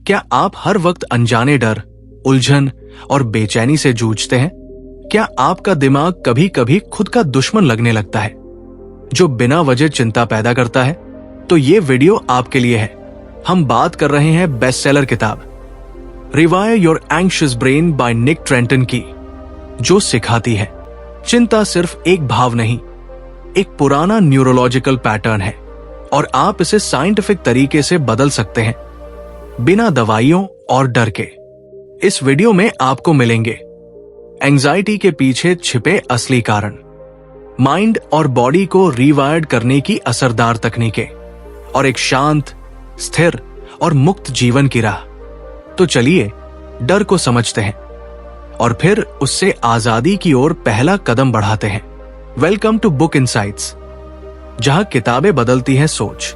क्या आप हर वक्त अनजाने डर, उलझन और बेचैनी से जूझते हैं? क्या आपका दिमाग कभी कभी खुद का दुश्मन लगने लगता है, जो बिना वजह चिंता पैदा करता है? तो ये वीडियो आपके लिए है। हम बात कर रहे हैं बेस्ट सेलर किताब rewire your anxious brain by Nick Trenton की, जो सिखाती है चिंता सिर्फ एक भाव नहीं, एक पुराना न्यूरोलॉजिकल पैटर्न है और आप इसे साइंटिफिक तरीके से बदल सकते हैं, बिना दवाइयों और डर के। इस वीडियो में आपको मिलेंगे एंजाइटी के पीछे छिपे असली कारण, माइंड और बॉडी को रीवायर्ड करने की असरदार तकनीकें और एक शांत, स्थिर और मुक्त जीवन की राह। तो चलिए डर को समझते हैं और फिर उससे आजादी की ओर पहला कदम बढ़ाते हैं। वेलकम टू बुक इनसाइट्स, जहां किताबें बदलती हैं सोच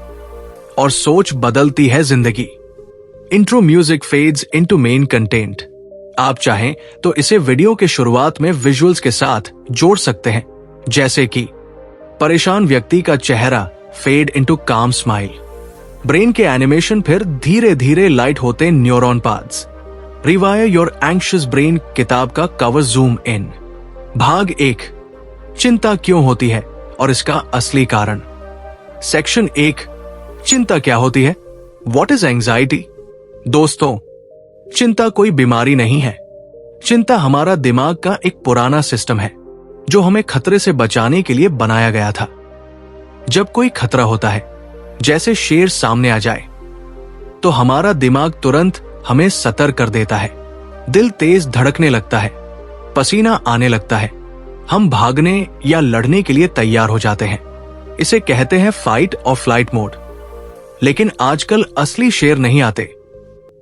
और सोच बदलती है जिंदगी। Intro music fades into main content. आप चाहें तो इसे वीडियो के शुरुआत में विजुअल्स के साथ जोड़ सकते हैं, जैसे कि परेशान व्यक्ति का चेहरा फेड इनटू काम स्माइल, ब्रेन के एनिमेशन, फिर धीरे धीरे लाइट होते neuron paths. Rewire your anxious brain किताब का कवर जूम इन। भाग 1, चिंता क्यों होती है और इसका असली कारण। सेक्शन 1, चिंता क्या होती है? What is anxiety? दोस्तों, चिंता कोई बीमारी नहीं है। चिंता हमारा दिमाग का एक पुराना सिस्टम है जो हमें खतरे से बचाने के लिए बनाया गया था। जब कोई खतरा होता है, जैसे शेर सामने आ जाए, तो हमारा दिमाग तुरंत हमें सतर्क कर देता है। दिल तेज धड़कने लगता है, पसीना आने लगता है, हम भागने या लड़ने के लिए तैयार हो जाते हैं। इसे कहते हैं फाइट और फ्लाइट मोड। लेकिन आजकल असली शेर नहीं आते,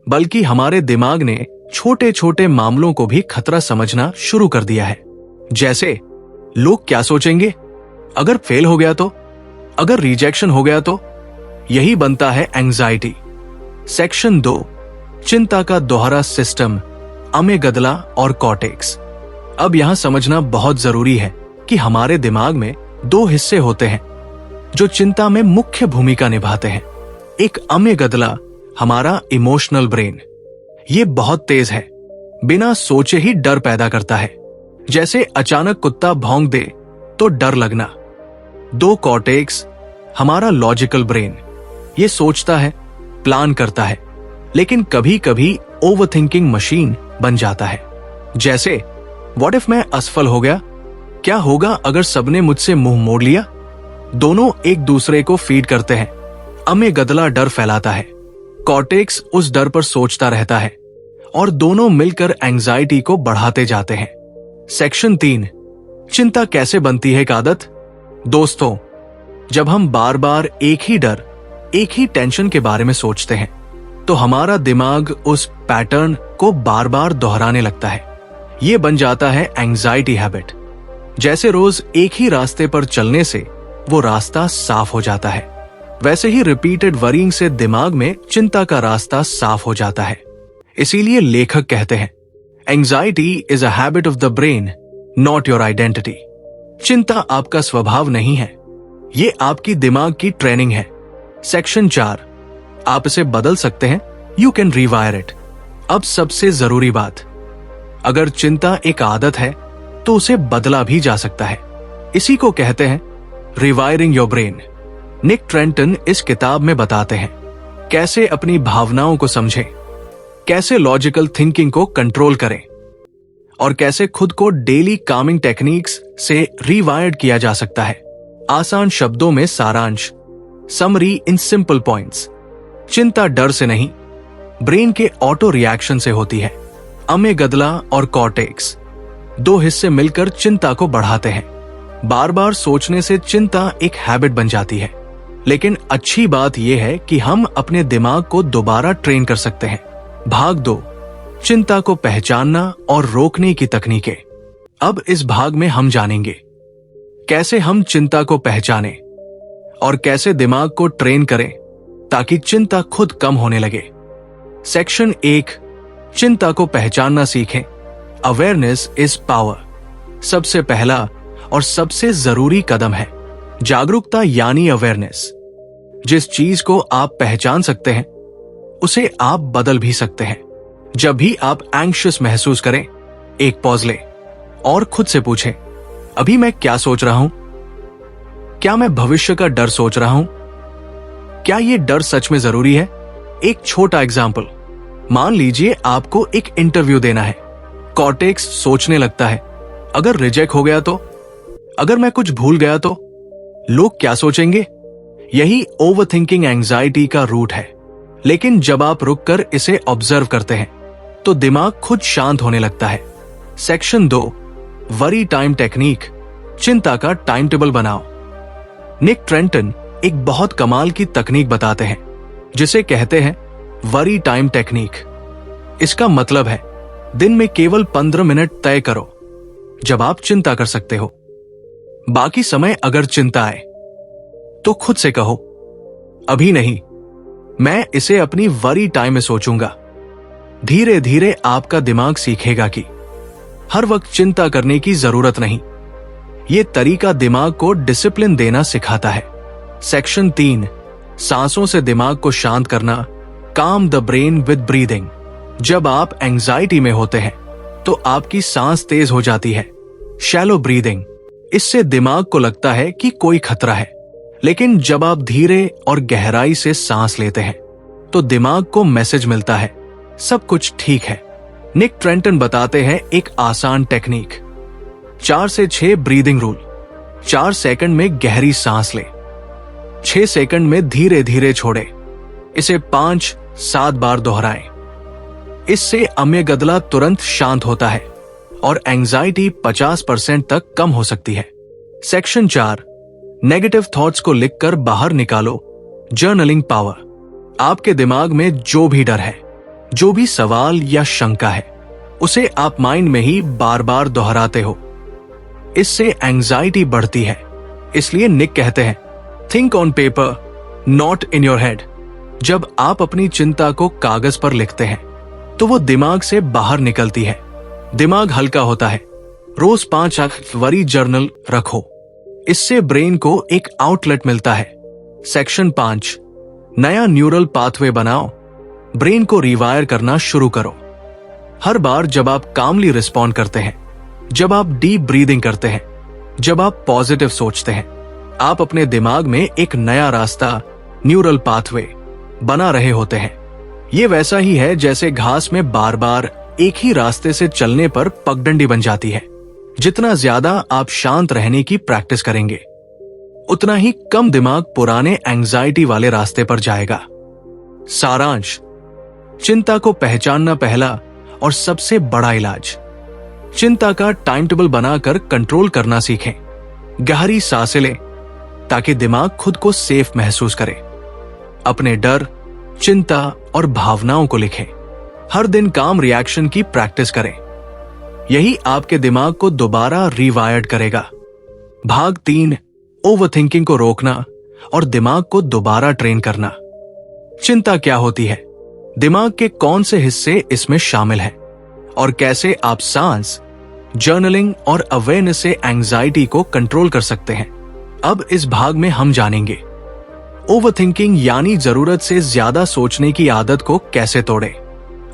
बल्कि हमारे दिमाग ने छोटे छोटे मामलों को भी खतरा समझना शुरू कर दिया है। जैसे, लोग क्या सोचेंगे, अगर फेल हो गया तो, अगर रिजेक्शन हो गया तो। यही बनता है एंजाइटी। सेक्शन 2, चिंता का दोहरा सिस्टम, अमेगदला और कॉर्टेक्स। अब यहां समझना बहुत जरूरी है कि हमारे दिमाग में 2 हिस्से होते हैं जो चिंता में मुख्य भूमिका निभाते हैं। एक अमेगदला, हमारा इमोशनल ब्रेन, ये बहुत तेज है, बिना सोचे ही डर पैदा करता है। जैसे अचानक कुत्ता भौंक दे तो डर लगना। 2 कॉर्टेक्स, हमारा लॉजिकल ब्रेन, ये सोचता है, प्लान करता है, लेकिन कभी कभी ओवरथिंकिंग मशीन बन जाता है। जैसे, व्हाट इफ मैं असफल हो गया? क्या होगा अगर सबने मुझसे मुंह मोड़ लिया? दोनों एक दूसरे को फीड करते हैं। अमेगदला डर फैलाता है, कॉर्टेक्स उस डर पर सोचता रहता है और दोनों मिलकर एंजाइटी को बढ़ाते जाते हैं। सेक्शन 3, चिंता कैसे बनती है एक आदत। दोस्तों, जब हम बार बार एक ही डर, एक ही टेंशन के बारे में सोचते हैं, तो हमारा दिमाग उस पैटर्न को बार बार दोहराने लगता है। यह बन जाता है एंजाइटी हैबिट। जैसे रोज एक ही रास्ते पर चलने से वो रास्ता साफ हो जाता है, वैसे ही रिपीटेड वरीइंग से दिमाग में चिंता का रास्ता साफ हो जाता है। इसीलिए लेखक कहते हैं, anxiety is a habit of the brain, not your identity. चिंता आपका स्वभाव नहीं है, ये आपकी दिमाग की ट्रेनिंग है। सेक्शन 4, आप इसे बदल सकते हैं, यू कैन रिवायर इट। अब सबसे जरूरी बात, अगर चिंता एक आदत है तो उसे बदला भी जा सकता है। इसी को कहते हैं rewiring your brain. Nick Trenton इस किताब में बताते हैं कैसे अपनी भावनाओं को समझें, कैसे लॉजिकल थिंकिंग को कंट्रोल करें और कैसे खुद को डेली कामिंग टेक्निक्स से रीवायर्ड किया जा सकता है। आसान शब्दों में सारांश, समरी इन सिंपल पॉइंट्स। चिंता डर से नहीं, ब्रेन के ऑटो रिएक्शन से होती है। अमेगदला और कॉर्टेक्स 2 हिस्से मिलकर चिंता को बढ़ाते हैं। बार बार सोचने से चिंता एक हैबिट बन जाती है, लेकिन अच्छी बात यह है कि हम अपने दिमाग को दोबारा ट्रेन कर सकते हैं। भाग 2, चिंता को पहचानना और रोकने की तकनीकें। अब इस भाग में हम जानेंगे कैसे हम चिंता को पहचानें और कैसे दिमाग को ट्रेन करें ताकि चिंता खुद कम होने लगे। सेक्शन 1, चिंता को पहचानना सीखें। Awareness is power. सबसे पहला और सबसे जरूरी कदम है जागरूकता यानी अवेयरनेस। जिस चीज को आप पहचान सकते हैं उसे आप बदल भी सकते हैं। जब भी आप एंग्शियस महसूस करें, एक पॉज लें और खुद से पूछें, अभी मैं क्या सोच रहा हूं? क्या मैं भविष्य का डर सोच रहा हूं? क्या यह डर सच में जरूरी है? एक छोटा एग्जाम्पल, मान लीजिए आपको एक इंटरव्यू देना है। कॉर्टेक्स सोचने लगता है, अगर रिजेक्ट हो गया तो, अगर मैं कुछ भूल गया तो, लोग क्या सोचेंगे? यही ओवरथिंकिंग एंजाइटी का रूट है। लेकिन जब आप रुककर इसे ऑब्जर्व करते हैं तो दिमाग खुद शांत होने लगता है। सेक्शन 2, वरी टाइम टेक्निक, चिंता का टाइम टेबल बनाओ। निक ट्रेंटन एक बहुत कमाल की तकनीक बताते हैं जिसे कहते हैं वरी टाइम टेक्निक। इसका मतलब है दिन में केवल 15 मिनट तय करो जब आप चिंता कर सकते हो। बाकी समय अगर चिंता आए तो खुद से कहो, अभी नहीं, मैं इसे अपनी वरी टाइम में सोचूंगा। धीरे धीरे आपका दिमाग सीखेगा कि हर वक्त चिंता करने की जरूरत नहीं। यह तरीका दिमाग को डिसिप्लिन देना सिखाता है। सेक्शन 3, सांसों से दिमाग को शांत करना, काम द ब्रेन विद ब्रीदिंग। जब आप एंजाइटी में होते हैं तो आपकी सांस तेज हो जाती है, शैलो ब्रीदिंग। इससे दिमाग को लगता है कि कोई खतरा है। लेकिन जब आप धीरे और गहराई से सांस लेते हैं तो दिमाग को मैसेज मिलता है, सब कुछ ठीक है। निक ट्रेंटन बताते हैं एक आसान टेक्निक, 4 से 6 ब्रीदिंग रूल। 4 सेकंड में गहरी सांस ले, 6 सेकंड में धीरे धीरे छोड़े। इसे 5-7 बार दोहराएं। इससे अम्यगदला तुरंत शांत होता है और एंजाइटी 50% तक कम हो सकती है। सेक्शन 4, नेगेटिव थॉट्स को लिखकर बाहर निकालो, जर्नलिंग पावर। आपके दिमाग में जो भी डर है, जो भी सवाल या शंका है, उसे आप माइंड में ही बार बार दोहराते हो। इससे एंजाइटी बढ़ती है। इसलिए निक कहते हैं, think on paper not in your head. जब आप अपनी चिंता को कागज पर लिखते हैं तो वो दिमाग से बाहर निकलती है, दिमाग हल्का होता है। रोज 5 वरी जर्नल रखो, इससे ब्रेन को एक आउटलेट मिलता है। सेक्शन 5, नया न्यूरल पाथवे बनाओ, ब्रेन को रिवायर करना शुरू करो। हर बार जब आप कामली रिस्पॉन्ड करते हैं, जब आप डीप ब्रीदिंग करते हैं, जब आप पॉजिटिव सोचते हैं, आप अपने दिमाग में एक नया रास्ता, न्यूरल पाथवे बना रहे होते हैं। ये वैसा ही है जैसे घास में बार बार एक ही रास्ते से चलने पर पगडंडी बन जाती है। जितना ज्यादा आप शांत रहने की प्रैक्टिस करेंगे, उतना ही कम दिमाग पुराने एंजाइटी वाले रास्ते पर जाएगा। सारांश, चिंता को पहचानना पहला और सबसे बड़ा इलाज। चिंता का टाइम टेबल बनाकर कंट्रोल करना सीखें। गहरी सांसें लें ताकि दिमाग खुद को सेफ महसूस करे। अपने डर, चिंता और भावनाओं को लिखें। हर दिन काम रिएक्शन की प्रैक्टिस करें। यही आपके दिमाग को दोबारा रिवायर्ड करेगा। भाग 3, ओवरथिंकिंग को रोकना और दिमाग को दोबारा ट्रेन करना। चिंता क्या होती है, दिमाग के कौन से हिस्से इसमें शामिल हैं और कैसे आप सांस, जर्नलिंग और अवेयरनेस से एंजाइटी को कंट्रोल कर सकते हैं। अब इस भाग में हम जानेंगे ओवरथिंकिंग यानी जरूरत से ज्यादा सोचने की आदत को कैसे तोड़े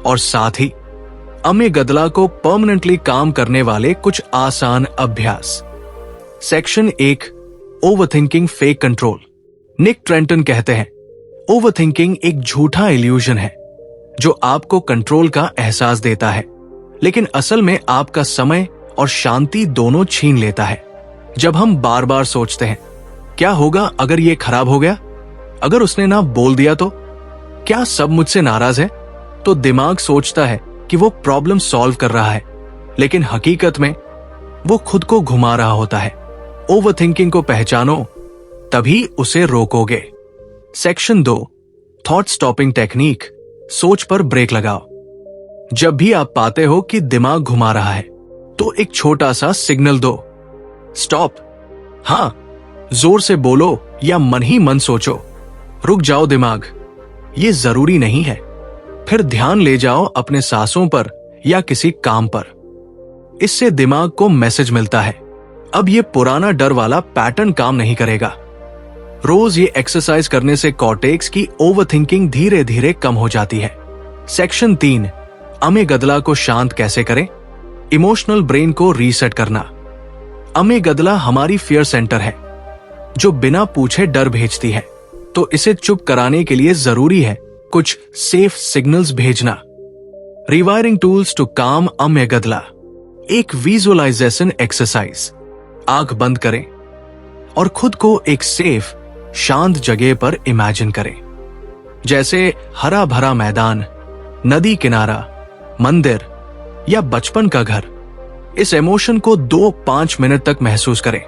और साथ ही अम्यगदला को परमानेंटली काम करने वाले कुछ आसान अभ्यास। Section 1, overthinking fake control. Nick Trenton कहते हैं, ओवरथिंकिंग एक झूठा इल्यूजन है जो आपको कंट्रोल का एहसास देता है, लेकिन असल में आपका समय और शांति दोनों छीन लेता है। जब हम बार बार सोचते हैं, क्या होगा अगर ये खराब हो गया, अगर उसने ना बोल दिया तो, क्या सब मुझसे नाराज है, तो दिमाग सोचता है कि वो प्रॉब्लम सॉल्व कर रहा है, लेकिन हकीकत में वो खुद को घुमा रहा होता है। ओवरथिंकिंग को पहचानो, तभी उसे रोकोगे। Section 2, thought stopping technique. सोच पर ब्रेक लगाओ। जब भी आप पाते हो कि दिमाग घुमा रहा है तो एक छोटा सा सिग्नल दो, स्टॉप। हां, जोर से बोलो या मन ही मन सोचो, रुक जाओ दिमाग, ये जरूरी नहीं है। फिर ध्यान ले जाओ अपने सांसों पर या किसी काम पर। इससे दिमाग को मैसेज मिलता है, अब ये पुराना डर वाला पैटर्न काम नहीं करेगा। रोज ये एक्सरसाइज करने से कॉर्टेक्स की ओवरथिंकिंग धीरे धीरे कम हो जाती है। सेक्शन 3, अमेगदला को शांत कैसे करें? इमोशनल ब्रेन को रीसेट करना। अमेगदला हमारी फियर सेंटर है, जो बिना पूछे डर भेजती है। तो इसे चुप कराने के लिए जरूरी है कुछ सेफ सिग्नल्स भेजना। रिवायरिंग टूल्स टू काम अमेगदला। एक विजुअलाइजेशन एक्सरसाइज। आंख बंद करें और खुद को एक सेफ शांत जगह पर इमेजिन करें, जैसे हरा भरा मैदान, नदी किनारा, मंदिर या बचपन का घर। इस इमोशन को 2-5 मिनट तक महसूस करें।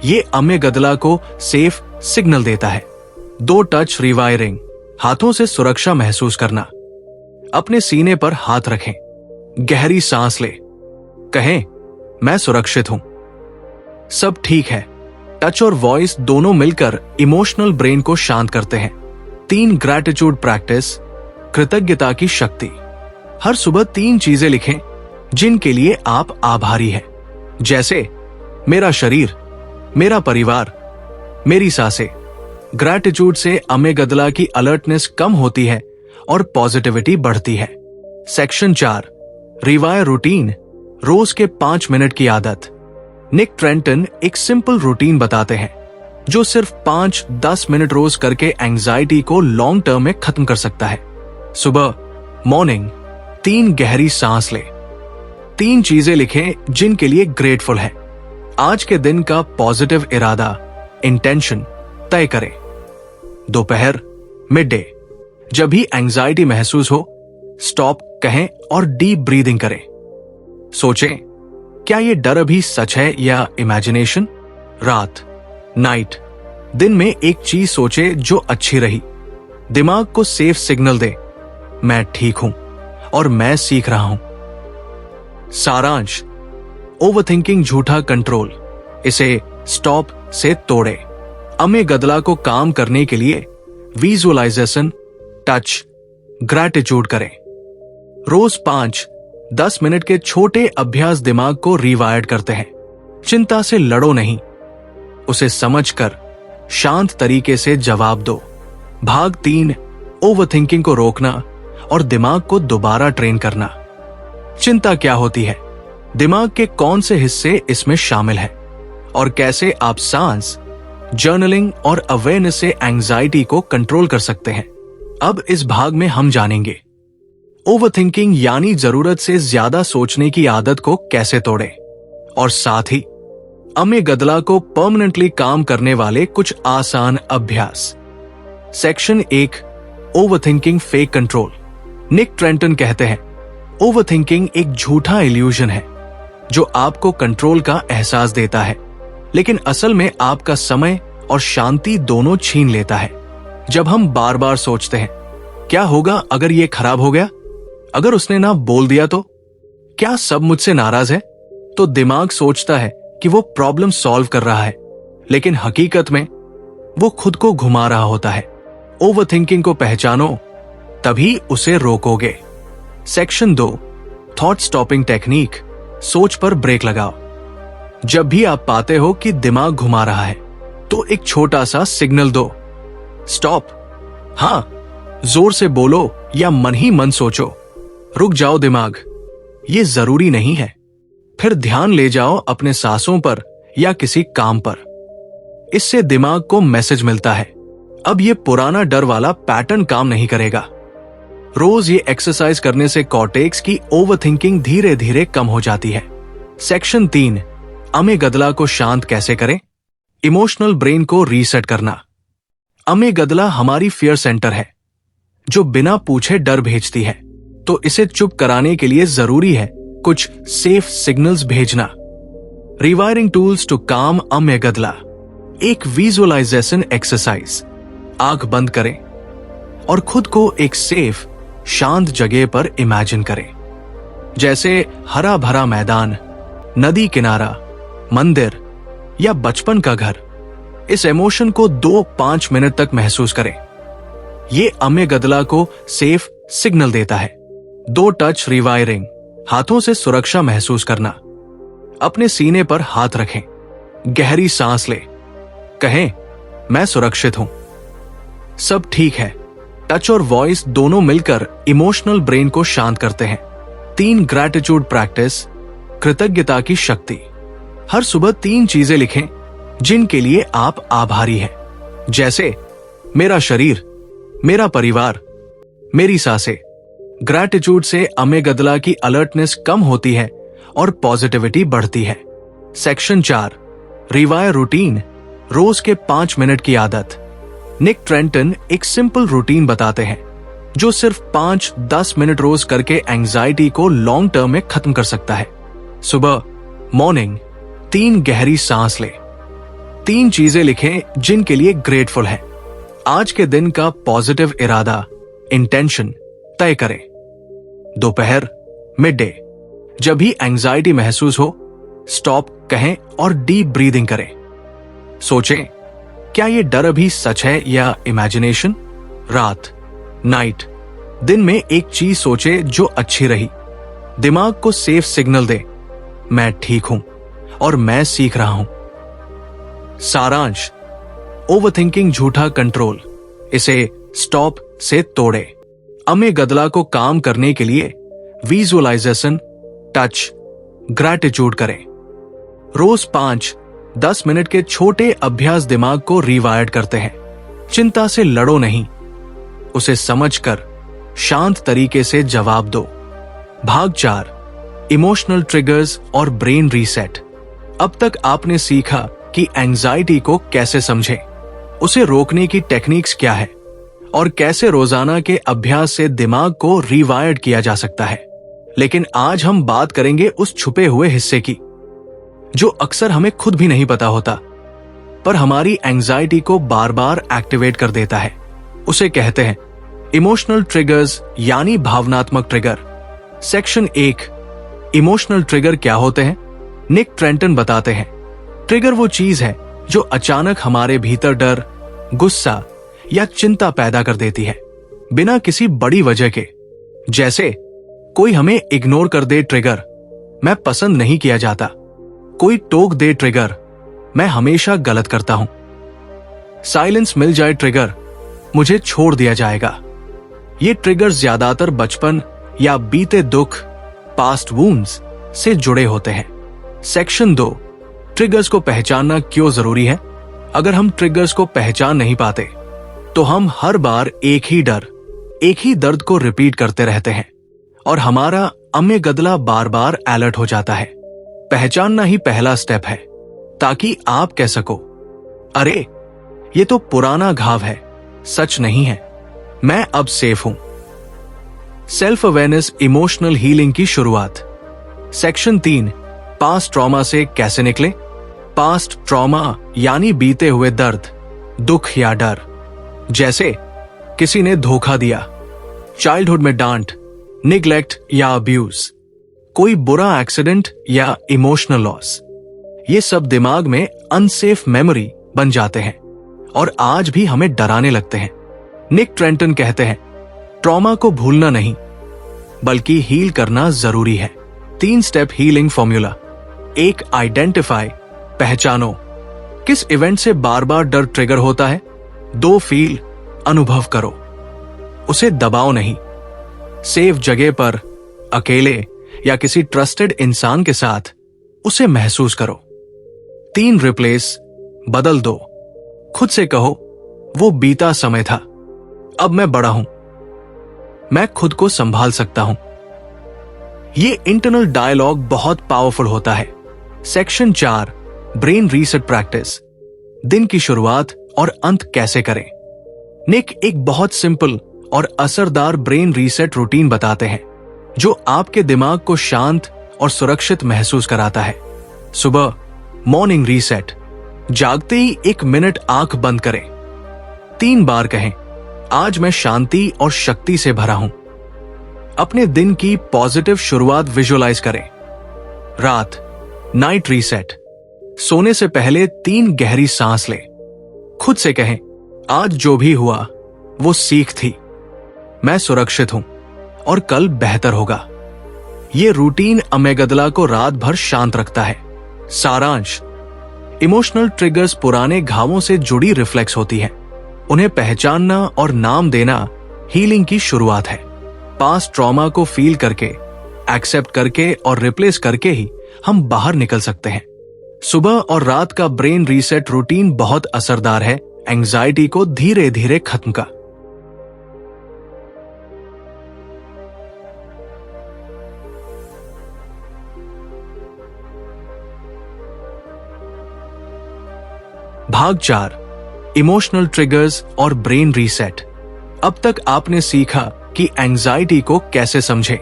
ये अमेगदला को सेफ सिग्नल देता है। 2 टच रिवायरिंग। हाथों से सुरक्षा महसूस करना। अपने सीने पर हाथ रखें, गहरी सांस ले, कहें मैं सुरक्षित हूं, सब ठीक है। टच और वॉइस दोनों मिलकर इमोशनल ब्रेन को शांत करते हैं। 3 ग्रैटिट्यूड प्रैक्टिस। कृतज्ञता की शक्ति। हर सुबह 3 चीजें लिखें जिनके लिए आप आभारी हैं, जैसे मेरा शरीर, मेरा परिवार, मेरी सांसें। ग्रैटिट्यूड से अमेगदला की अलर्टनेस कम होती है और पॉजिटिविटी बढ़ती है। Section 4, rewire routine. रोज के 5 मिनट की आदत। निक ट्रेंटन एक सिंपल रूटीन बताते हैं जो सिर्फ 5-10 मिनट रोज करके एंजाइटी को लॉन्ग टर्म में खत्म कर सकता है। सुबह मॉर्निंग 3 गहरी सांस ले। 3 चीजें लिखें जिनके लिए ग्रेटफुल है। आज के दिन का पॉजिटिव इरादा, इंटेंशन तय करें। दोपहर मिड डे, जब भी एंजाइटी महसूस हो, स्टॉप कहें और डीप ब्रीदिंग करें। सोचें, क्या यह डर अभी सच है या इमेजिनेशन? रात नाइट, दिन में एक चीज सोचे जो अच्छी रही। दिमाग को सेफ सिग्नल दे, मैं ठीक हूं और मैं सीख रहा हूं। सारांश, ओवरथिंकिंग झूठा कंट्रोल, इसे स्टॉप से तोड़े। अमेगदला को काम करने के लिए विजुअलाइजेशन, टच, ग्रैटिट्यूड करें। रोज 5-10 मिनट के छोटे अभ्यास दिमाग को रिवायर्ड करते हैं। चिंता से लड़ो नहीं, उसे समझकर शांत तरीके से जवाब दो। भाग 3, ओवरथिंकिंग को रोकना और दिमाग को दोबारा ट्रेन करना। चिंता क्या होती है? दिमाग के कौन से हिस्से इसमें शामिल है और कैसे आप सांस, जर्नलिंग और अवेयरनेस से एंजाइटी को कंट्रोल कर सकते हैं। अब इस भाग में हम जानेंगे ओवरथिंकिंग यानी जरूरत से ज्यादा सोचने की आदत को कैसे तोड़ें, और साथ ही अमेगदला को परमानेंटली काम करने वाले कुछ आसान अभ्यास। Section 1, overthinking fake control. Nick Trenton कहते हैं, ओवरथिंकिंग एक झूठा इल्यूजन है जो आपको कंट्रोल का एहसास देता है, लेकिन असल में आपका समय और शांति दोनों छीन लेता है। जब हम बार बार सोचते हैं, क्या होगा अगर ये खराब हो गया? अगर उसने ना बोल दिया तो? क्या सब मुझसे नाराज है? तो दिमाग सोचता है कि वो प्रॉब्लम सॉल्व कर रहा है, लेकिन हकीकत में वो खुद को घुमा रहा होता है। ओवरथिंकिंग को पहचानो, तभी उसे रोकोगे। Section 2, thought stopping technique. सोच पर ब्रेक लगाओ। जब भी आप पाते हो कि दिमाग घुमा रहा है, तो एक छोटा सा सिग्नल दो, स्टॉप। हां, जोर से बोलो या मन ही मन सोचो, रुक जाओ दिमाग, ये जरूरी नहीं है। फिर ध्यान ले जाओ अपने सांसों पर या किसी काम पर। इससे दिमाग को मैसेज मिलता है, अब ये पुराना डर वाला पैटर्न काम नहीं करेगा। रोज ये एक्सरसाइज करने से कॉर्टेक्स की ओवरथिंकिंग धीरे धीरे कम हो जाती है। सेक्शन 3, अमेगदला को शांत कैसे करें? इमोशनल ब्रेन को रीसेट करना। अमेगदला हमारी फियर सेंटर है, जो बिना पूछे डर भेजती है। तो इसे चुप कराने के लिए जरूरी है कुछ सेफ सिग्नल्स भेजना। रिवायरिंग टूल्स टू काम अमेगदला। एक विजुअलाइजेशन एक्सरसाइज। आंख बंद करें और खुद को एक सेफ शांत जगह पर इमेजिन करें, जैसे हरा भरा मैदान, नदी किनारा, मंदिर या बचपन का घर। इस इमोशन को 2-5 मिनट तक महसूस करें। ये अमेगदला को सेफ सिग्नल देता है। 2 टच रिवायरिंग। हाथों से सुरक्षा महसूस करना। अपने सीने पर हाथ रखें, गहरी सांस ले, कहें मैं सुरक्षित हूं, सब ठीक है। टच और वॉइस दोनों मिलकर इमोशनल ब्रेन को शांत करते हैं। 3 ग्रैटिट्यूड प्रैक्टिस, कृतज्ञता की शक्ति। हर सुबह 3 चीजें लिखें जिनके लिए आप आभारी हैं, जैसे मेरा शरीर, मेरा परिवार, मेरी सांसें। ग्रैटिट्यूड से अमेगदला की अलर्टनेस कम होती है और पॉजिटिविटी बढ़ती है। सेक्शन 4, रिवायर रूटीन, रोज के 5 मिनट की आदत। निक ट्रेंटन एक सिंपल रूटीन बताते हैं जो सिर्फ 5-10 मिनट रोज करके एंजाइटी को लॉन्ग टर्म में खत्म कर सकता है। सुबह मॉर्निंग 3 गहरी सांस ले। 3 चीजें लिखें जिनके लिए ग्रेटफुल है। आज के दिन का पॉजिटिव इरादा, इंटेंशन तय करें। दोपहर, मिड डे, जब भी एंजाइटी महसूस हो स्टॉप कहें और डीप ब्रीदिंग करें। सोचें, क्या यह डर अभी सच है या इमेजिनेशन। रात, नाइट, दिन में एक चीज सोचे जो अच्छी रही। दिमाग को सेफ सिग्नल दे, मैं ठीक हूं और मैं सीख रहा हूं। सारांश, ओवरथिंकिंग झूठा कंट्रोल, इसे स्टॉप से तोड़े। अमेगदला को काम करने के लिए विजुअलाइजेशन, टच, ग्रैटिट्यूड करें। रोज 5-10 मिनट के छोटे अभ्यास दिमाग को रिवायर्ड करते हैं। चिंता से लड़ो नहीं, उसे समझकर शांत तरीके से जवाब दो। भाग 4, इमोशनल ट्रिगर्स और ब्रेन रीसेट। अब तक आपने सीखा कि एंजाइटी को कैसे समझें, उसे रोकने की टेक्निक्स क्या है और कैसे रोजाना के अभ्यास से दिमाग को रिवायर्ड किया जा सकता है। लेकिन आज हम बात करेंगे उस छुपे हुए हिस्से की जो अक्सर हमें खुद भी नहीं पता होता, पर हमारी एंजाइटी को बार बार एक्टिवेट कर देता है। उसे कहते हैं इमोशनल ट्रिगर्स यानी भावनात्मक ट्रिगर। सेक्शन 1, इमोशनल ट्रिगर क्या होते हैं? निक ट्रेंटन बताते हैं, ट्रिगर वो चीज है जो अचानक हमारे भीतर डर, गुस्सा या चिंता पैदा कर देती है बिना किसी बड़ी वजह के। जैसे कोई हमें इग्नोर कर दे, ट्रिगर मैं पसंद नहीं किया जाता। कोई टोक दे, ट्रिगर मैं हमेशा गलत करता हूं। साइलेंस मिल जाए, ट्रिगर मुझे छोड़ दिया जाएगा। ये ट्रिगर ज्यादातर बचपन या बीते दुख, पास्ट वुंड्स से जुड़े होते हैं। सेक्शन 2, ट्रिगर्स को पहचानना क्यों जरूरी है? अगर हम ट्रिगर्स को पहचान नहीं पाते तो हम हर बार एक ही डर, एक ही दर्द को रिपीट करते रहते हैं और हमारा अमेगदला बार बार अलर्ट हो जाता है। पहचानना ही पहला स्टेप है ताकि आप कह सको, अरे ये तो पुराना घाव है, सच नहीं है, मैं अब सेफ हूं। सेल्फ अवेयरनेस इमोशनल हीलिंग की शुरुआत। सेक्शन 3, पास्ट ट्रॉमा से कैसे निकले? पास्ट ट्रॉमा यानी बीते हुए दर्द, दुख या डर। जैसे किसी ने धोखा दिया, चाइल्डहुड में डांट, निग्लेक्ट या अब्यूज, कोई बुरा एक्सीडेंट या इमोशनल लॉस। ये सब दिमाग में अनसेफ मेमोरी बन जाते हैं और आज भी हमें डराने लगते हैं। निक ट्रेंटन कहते हैं, ट्रॉमा को भूलना नहीं बल्कि हील करना जरूरी है। 3 स्टेप हीलिंग फॉर्मूला। 1, आइडेंटिफाई, पहचानो किस इवेंट से बार बार डर ट्रिगर होता है। 2, फील, अनुभव करो, उसे दबाओ नहीं। सेफ जगह पर, अकेले या किसी ट्रस्टेड इंसान के साथ उसे महसूस करो। 3, रिप्लेस, बदल दो। खुद से कहो, वो बीता समय था, अब मैं बड़ा हूं, मैं खुद को संभाल सकता हूं। ये इंटरनल डायलॉग बहुत पावरफुल होता है। Section 4, brain reset practice. दिन की शुरुआत और अंत कैसे करें? निक एक बहुत सिंपल और असरदार ब्रेन रीसेट रूटीन बताते हैं जो आपके दिमाग को शांत और सुरक्षित महसूस कराता है। सुबह मॉर्निंग रीसेट, जागते ही 1 मिनट आंख बंद करें। 3 बार कहें, आज मैं शांति और शक्ति से भरा हूं। अपने दिन की पॉजिटिव शुरुआत विजुअलाइज करें। रात, नाइट रीसेट, सोने से पहले 3 गहरी सांस लें। खुद से कहें, आज जो भी हुआ वो सीख थी, मैं सुरक्षित हूं और कल बेहतर होगा। ये रूटीन अमेगदला को रात भर शांत रखता है। सारांश, इमोशनल ट्रिगर्स पुराने घावों से जुड़ी रिफ्लेक्स होती हैं। उन्हें पहचानना और नाम देना हीलिंग की शुरुआत है। पास्ट ट्रॉमा को फील करके, एक्सेप्ट करके और रिप्लेस करके ही हम बाहर निकल सकते हैं। सुबह और रात का ब्रेन रीसेट रूटीन बहुत असरदार है एंजाइटी को धीरे धीरे खत्म का। भाग 4, इमोशनल ट्रिगर्स और ब्रेन रीसेट। अब तक आपने सीखा कि एंजाइटी को कैसे समझें,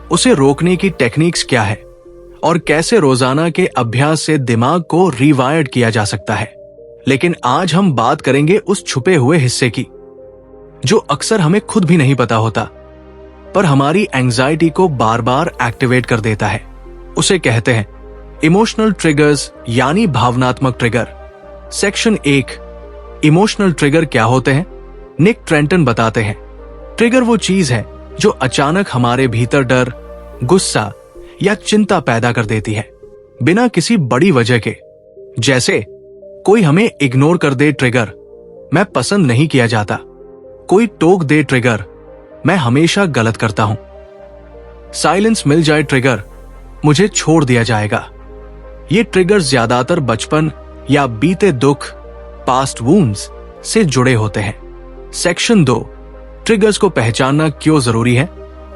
उसे रोकने की टेक्निक्स क्या है और कैसे रोजाना के अभ्यास से दिमाग को रीवायर्ड किया जा सकता है। लेकिन आज हम बात करेंगे उस छुपे हुए हिस्से की जो अक्सर हमें खुद भी नहीं पता होता, पर हमारी एंजाइटी को बार बार एक्टिवेट कर देता है। उसे कहते हैं इमोशनल ट्रिगर्स यानी भावनात्मक ट्रिगर। सेक्शन 1, इमोशनल ट्रिगर क्या होते हैं, निक ट्रेंटन बताते हैं। ट्रिगर वो चीज है जो अचानक हमारे भीतर डर, गुस्सा या चिंता पैदा कर देती है बिना किसी बड़ी वजह के। जैसे कोई हमें इग्नोर कर दे, ट्रिगर मैं पसंद नहीं किया जाता। कोई टोक दे, ट्रिगर मैं हमेशा गलत करता हूं। साइलेंस मिल जाए, ट्रिगर मुझे छोड़ दिया जाएगा। ये ट्रिगर ज्यादातर बचपन या बीते दुख, पास्ट वूंड्स से जुड़े होते हैं। सेक्शन 2, ट्रिगर्स को पहचानना क्यों जरूरी है।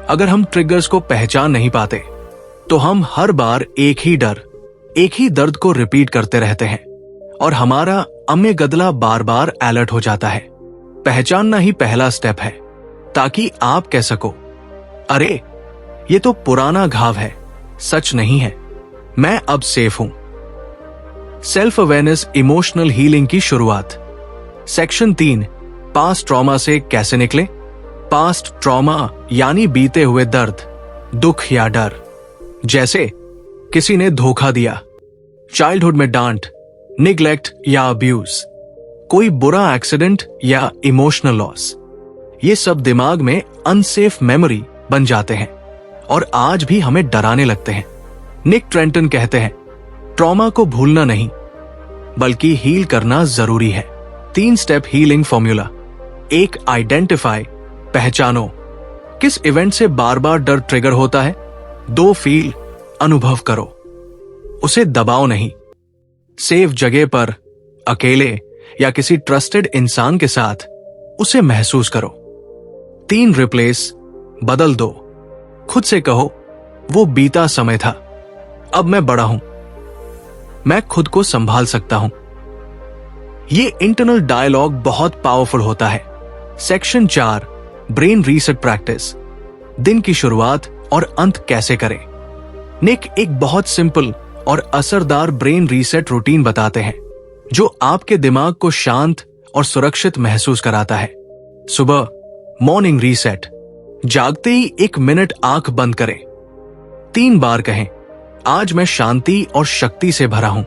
अगर हम ट्रिगर्स को पहचान नहीं पाते तो हम हर बार एक ही डर, एक ही दर्द को रिपीट करते रहते हैं और हमारा अमेगदला बार बार अलर्ट हो जाता है। पहचानना ही पहला स्टेप है ताकि आप कह सको, अरे ये तो पुराना घाव है, सच नहीं है, मैं अब सेफ हूं। सेल्फ अवेयरनेस इमोशनल हीलिंग की शुरुआत। सेक्शन 3, पास्ट ट्रॉमा से कैसे निकले। पास्ट ट्रॉमा यानी बीते हुए दर्द, दुख या डर। जैसे किसी ने धोखा दिया, चाइल्डहुड में डांट, निग्लेक्ट या अब्यूज, कोई बुरा एक्सीडेंट या इमोशनल लॉस। ये सब दिमाग में अनसेफ मेमोरी बन जाते हैं और आज भी हमें डराने लगते हैं। निक ट्रेंटन कहते हैं ट्रॉमा को भूलना नहीं बल्कि हील करना जरूरी है। 3 स्टेप हीलिंग फॉर्मूला। 1, आइडेंटिफाई, पहचानो किस इवेंट से बार बार डर ट्रिगर होता है। 2, फील, अनुभव करो, उसे दबाओ नहीं। सेफ जगह पर, अकेले या किसी ट्रस्टेड इंसान के साथ उसे महसूस करो। 3, रिप्लेस, बदल दो। खुद से कहो वो बीता समय था, अब मैं बड़ा हूं, मैं खुद को संभाल सकता हूं। ये इंटरनल डायलॉग बहुत पावरफुल होता है। Section 4, brain reset practice. दिन की शुरुआत और अंत कैसे करें। निक एक बहुत सिंपल और असरदार ब्रेन रीसेट रूटीन बताते हैं जो आपके दिमाग को शांत और सुरक्षित महसूस कराता है। सुबह मॉर्निंग रीसेट, जागते ही 1 मिनट आंख बंद करें। 3 बार कहें, आज मैं शांति और शक्ति से भरा हूं।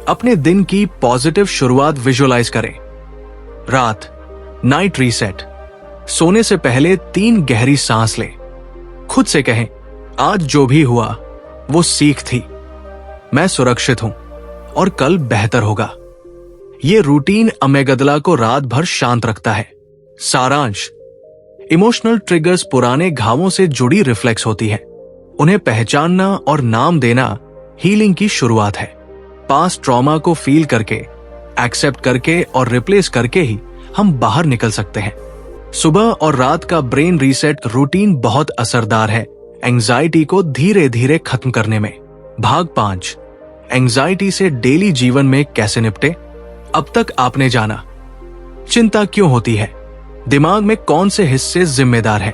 अपने दिन की पॉजिटिव शुरुआत विजुअलाइज करें। रात नाइट रीसेट, सोने से पहले 3 गहरी सांस लें। खुद से कहें, आज जो भी हुआ वो सीख थी, मैं सुरक्षित हूं और कल बेहतर होगा। ये रूटीन अमेगदला को रात भर शांत रखता है। सारांश, इमोशनल ट्रिगर्स पुराने घावों से जुड़ी रिफ्लेक्स होती है। उन्हें पहचानना और नाम देना हीलिंग की शुरुआत है। पास्ट ट्रॉमा को फील करके, एक्सेप्ट करके और रिप्लेस करके ही हम बाहर निकल सकते हैं। सुबह और रात का ब्रेन रीसेट रूटीन बहुत असरदार है एंजाइटी को धीरे धीरे खत्म करने में। भाग 5, एंजाइटी से डेली जीवन में कैसे निपटे। अब तक आपने जाना चिंता क्यों होती है, दिमाग में कौन से हिस्से जिम्मेदार हैं,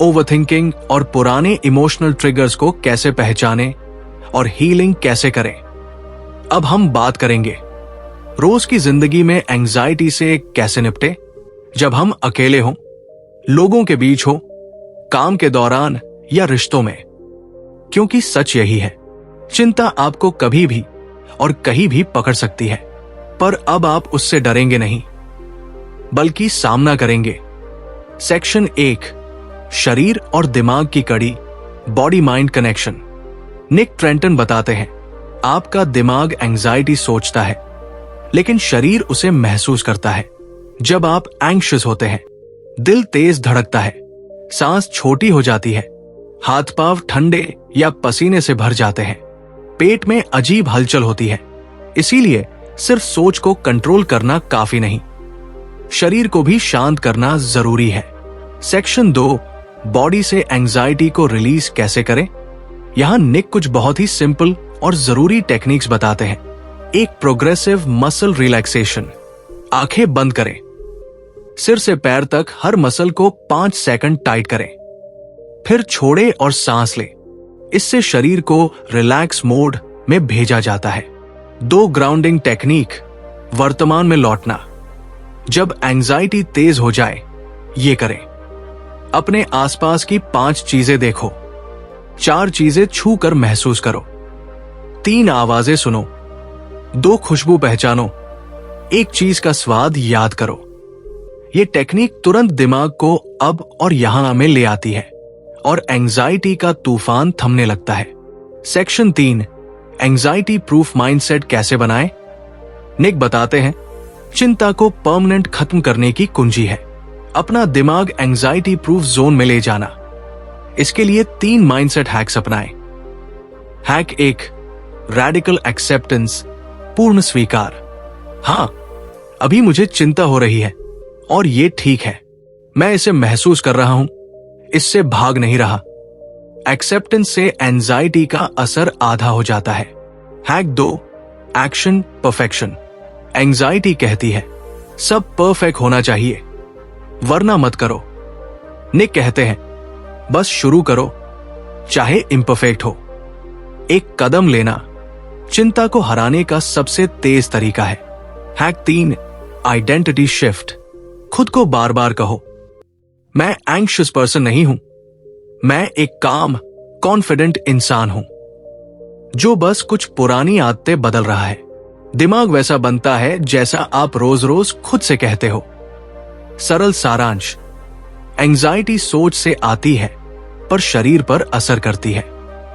ओवरथिंकिंग और पुराने इमोशनल ट्रिगर्स को कैसे पहचानें और हीलिंग कैसे करें। अब हम बात करेंगे रोज की जिंदगी में एंजाइटी से कैसे निपटे। जब हम अकेले हों, लोगों के बीच हो, काम के दौरान या रिश्तों में, क्योंकि सच यही है, चिंता आपको कभी भी और कहीं भी पकड़ सकती है। पर अब आप उससे डरेंगे नहीं बल्कि सामना करेंगे। सेक्शन 1, शरीर और दिमाग की कड़ी, body mind connection. Nick Trenton बताते हैं आपका दिमाग एंजाइटी सोचता है, लेकिन शरीर उसे महसूस करता है। जब आप एंग्शियस होते हैं, दिल तेज धड़कता है, सांस छोटी हो जाती है, हाथ पांव ठंडे या पसीने से भर जाते हैं, पेट में अजीब हलचल होती है। इसीलिए सिर्फ सोच को कंट्रोल करना काफी नहीं, शरीर को भी शांत करना जरूरी है। सेक्शन 2, बॉडी से एंजाइटी को रिलीज कैसे करें। यहां निक कुछ बहुत ही सिंपल और जरूरी टेक्निक्स बताते हैं। एक प्रोग्रेसिव मसल रिलैक्सेशन। आंखें बंद करें, सिर से पैर तक हर मसल को 5 सेकंड टाइट करें, फिर छोड़े और सांस लें। इससे शरीर को रिलैक्स मोड में भेजा जाता है। 2 ग्राउंडिंग टेक्निक। वर्तमान में लौटना। जब एंजाइटी तेज हो जाए, ये करें। अपने आसपास की 5 चीजें देखो, 4 चीजें छू कर महसूस करो, 3 आवाजें सुनो, 2 खुशबू पहचानो, 1 चीज का स्वाद याद करो। ये टेक्निक तुरंत दिमाग को अब और यहां में ले आती है और एंजाइटी का तूफान थमने लगता है। सेक्शन 3, एंजाइटी प्रूफ माइंडसेट कैसे बनाएं। निक बताते हैं, चिंता को परमानेंट खत्म करने की कुंजी है अपना दिमाग एंजाइटी प्रूफ जोन में ले जाना। इसके लिए 3 माइंडसेट हैक्स अपनाएं। हैक 1, रैडिकल एक्सेप्टेंस, पूर्ण स्वीकार। हां, अभी मुझे चिंता हो रही है और ये ठीक है, मैं इसे महसूस कर रहा हूं, इससे भाग नहीं रहा। एक्सेप्टेंस से एंजाइटी का असर आधा हो जाता है। Hack 2, action perfection. एंजाइटी कहती है सब परफेक्ट होना चाहिए, वरना मत करो। निक कहते हैं बस शुरू करो, चाहे इम्परफेक्ट हो। एक कदम लेना चिंता को हराने का सबसे तेज तरीका है। Hack 3, identity shift. खुद को बार बार कहो, मैं एंग्शियस पर्सन नहीं हूं, मैं एक काम कॉन्फिडेंट इंसान हूं जो बस कुछ पुरानी आदतें बदल रहा है। दिमाग वैसा बनता है जैसा आप रोज रोज खुद से कहते हो। सरल सारांश, एंजाइटी सोच से आती है पर शरीर पर असर करती है,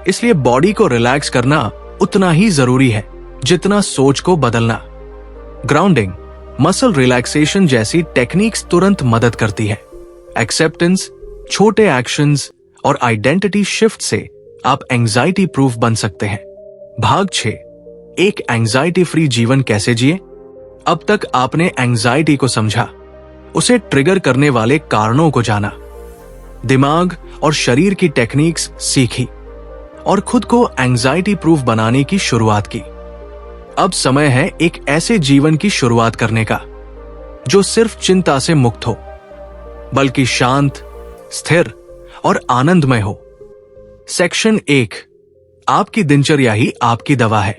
इसलिए बॉडी को रिलैक्स करना उतना ही जरूरी है जितना सोच को बदलना। ग्राउंडिंग, मसल रिलैक्सेशन जैसी टेक्निक्स तुरंत मदद करती है। एक्सेप्टेंस, छोटे एक्शंस और आइडेंटिटी शिफ्ट से आप एंजाइटी प्रूफ बन सकते हैं। भाग 6, एक एंजाइटी फ्री जीवन कैसे जिए। अब तक आपने एंजाइटी को समझा, उसे ट्रिगर करने वाले कारणों को जाना, दिमाग और शरीर की टेक्निक्स सीखी और खुद को एंजाइटी प्रूफ बनाने की शुरुआत की। अब समय है एक ऐसे जीवन की शुरुआत करने का जो सिर्फ चिंता से मुक्त हो, बल्कि शांत, स्थिर और आनंदमय हो। सेक्शन 1, आपकी दिनचर्या ही आपकी दवा है।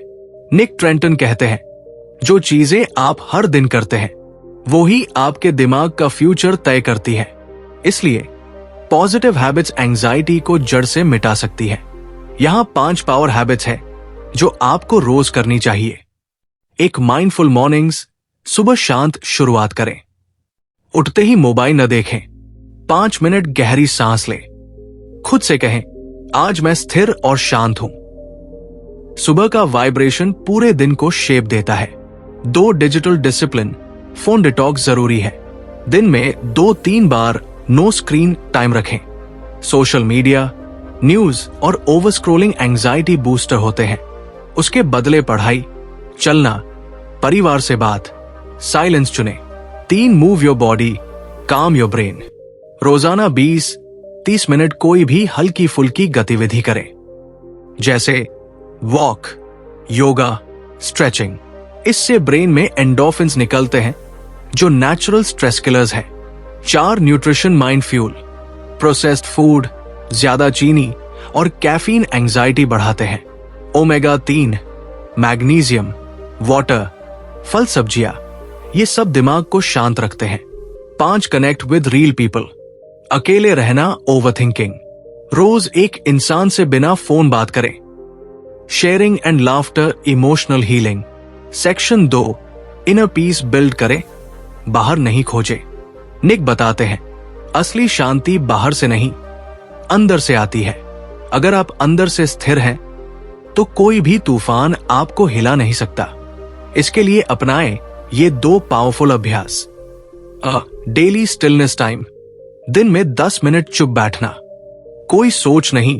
निक ट्रेंटन कहते हैं, जो चीजें आप हर दिन करते हैं वो ही आपके दिमाग का फ्यूचर तय करती है। इसलिए पॉजिटिव हैबिट्स एंजाइटी को जड़ से मिटा सकती है। यहां 5 पावर हैबिट्स है जो आपको रोज करनी चाहिए। एक माइंडफुल मॉर्निंग्स, सुबह शांत शुरुआत करें। उठते ही मोबाइल न देखें, 5 मिनट गहरी सांस लें। खुद से कहें, आज मैं स्थिर और शांत हूं। सुबह का वाइब्रेशन पूरे दिन को शेप देता है। 2 डिजिटल डिसिप्लिन, फोन डिटॉक्स जरूरी है। दिन में 2-3 बार नो स्क्रीन टाइम रखें। सोशल मीडिया, न्यूज और ओवर स्क्रोलिंग एंजाइटी बूस्टर होते हैं। उसके बदले पढ़ाई, चलना, परिवार से बात, साइलेंस चुनें। 3 मूव योर बॉडी, काम योर ब्रेन। रोजाना 20-30 मिनट कोई भी हल्की फुल्की गतिविधि करें, जैसे वॉक, योगा, स्ट्रेचिंग। इससे ब्रेन में एंडोर्फिन्स निकलते हैं जो नेचुरल स्ट्रेस किलर्स हैं। 4 nutrition mind fuel. Processed food, ज्यादा चीनी और कैफीन एंजाइटी बढ़ाते हैं। ओमेगा 3, मैग्नीशियम, वाटर, फल सब्जियां, ये सब दिमाग को शांत रखते हैं। 5 कनेक्ट विद रियल पीपल। अकेले रहना ओवरथिंकिंग। रोज एक इंसान से बिना फोन बात करें। Sharing and laughter emotional healing. Section 2, inner peace build करें, बाहर नहीं खोजे। निक बताते हैं, असली शांति बाहर से नहीं, अंदर से आती है। अगर आप अंदर से स्थिर हैं तो कोई भी तूफान आपको हिला नहीं सकता। इसके लिए अपनाएं ये 2 पावरफुल अभ्यास। डेली स्टिलनेस टाइम, दिन में 10 मिनट चुप बैठना, कोई सोच नहीं,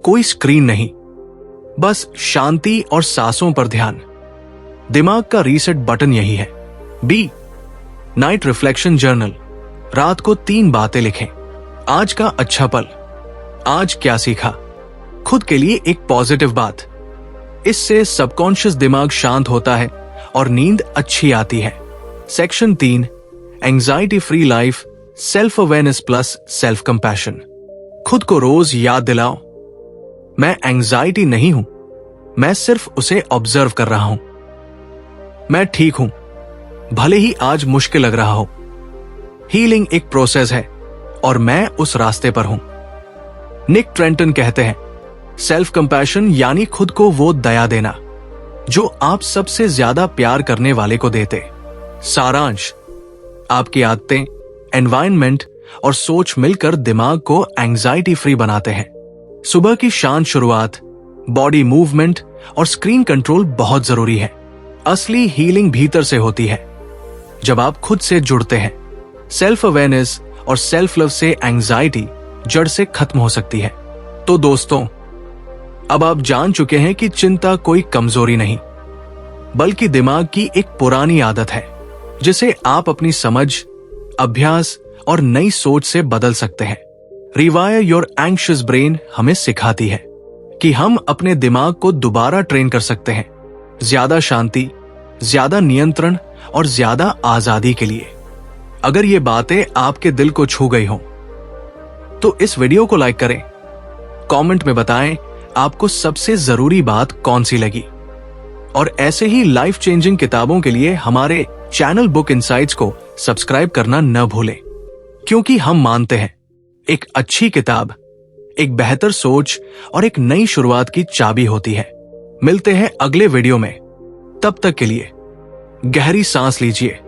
कोई स्क्रीन नहीं, बस शांति और सांसों पर ध्यान। दिमाग का रीसेट बटन यही है। बी, नाइट रिफ्लेक्शन जर्नल, रात को 3 बातें लिखें। आज का अच्छा पल, आज क्या सीखा, खुद के लिए एक पॉजिटिव बात। इससे सबकॉन्शियस दिमाग शांत होता है और नींद अच्छी आती है। Section 3, anxiety free life, self awareness plus self compassion. खुद को रोज याद दिलाओ, मैं एंजाइटी नहीं हूं, मैं सिर्फ उसे ऑब्जर्व कर रहा हूं। मैं ठीक हूं, भले ही आज मुश्किल लग रहा हो। हीलिंग एक प्रोसेस है और मैं उस रास्ते पर हूं। निक ट्रेंटन कहते हैं, सेल्फ कंपैशन यानी खुद को वो दया देना जो आप सबसे ज्यादा प्यार करने वाले को देते। सारांश, आपकी आदतें, एनवायरनमेंट और सोच मिलकर दिमाग को एंजाइटी फ्री बनाते हैं। सुबह की शांत शुरुआत, बॉडी मूवमेंट और स्क्रीन कंट्रोल बहुत जरूरी है। असली हीलिंग भीतर से होती है, जब आप खुद से जुड़ते हैं। सेल्फ अवेयरनेस और सेल्फ लव से एंजाइटी जड़ से खत्म हो सकती है। तो दोस्तों, अब आप जान चुके हैं कि चिंता कोई कमजोरी नहीं, बल्कि दिमाग की एक पुरानी आदत है, जिसे आप अपनी समझ, अभ्यास और नई सोच से बदल सकते हैं। रिवायर योर एंग्शियस ब्रेन हमें सिखाती है कि हम अपने दिमाग को दोबारा ट्रेन कर सकते हैं, ज्यादा शांति, ज्यादा नियंत्रण और ज्यादा आजादी के लिए। अगर ये बातें आपके दिल को छू गई हों, तो इस वीडियो को लाइक करें, कमेंट में बताएं आपको सबसे जरूरी बात कौन सी लगी। और ऐसे ही लाइफ चेंजिंग किताबों के लिए हमारे चैनल बुक इनसाइट्स को सब्सक्राइब करना न भूलें, क्योंकि हम मानते हैं एक अच्छी किताब एक बेहतर सोच और एक नई शुरुआत की चाबी होती है। मिलते हैं अगले वीडियो में, तब तक के लिए गहरी सांस लीजिए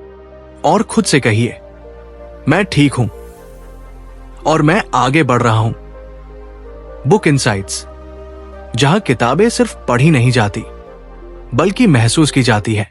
और खुद से कहिए, मैं ठीक हूं और मैं आगे बढ़ रहा हूं। बुक इनसाइट्स, जहां किताबें सिर्फ पढ़ी नहीं जाती, बल्कि महसूस की जाती है।